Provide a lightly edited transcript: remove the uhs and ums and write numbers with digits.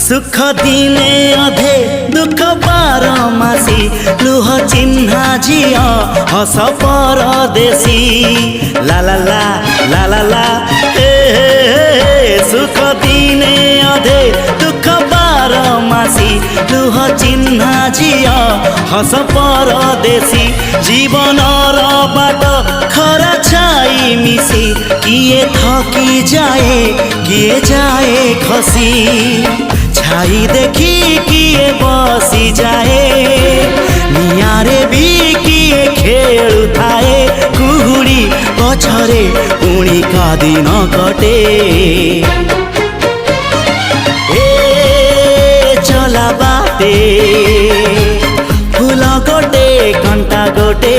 सुख दिने अधे दुख बारमासी लुह चिन्हा झिया हस परदेशी ला ला ला ला ला ला हे सुख दिने अधे दुख बारमासी लुह चिन्हा झिया हस परदेशी जीवन बाट खरा छाई मिसी किए थकी जाए किए जाए खसी छाई देखी किए बसी जाए नियारे भी किए खेलु थाए कुहुड़ी पछरे पुणी का दिन कटे ए चला बाटे फूल गोटे कंटा गोटे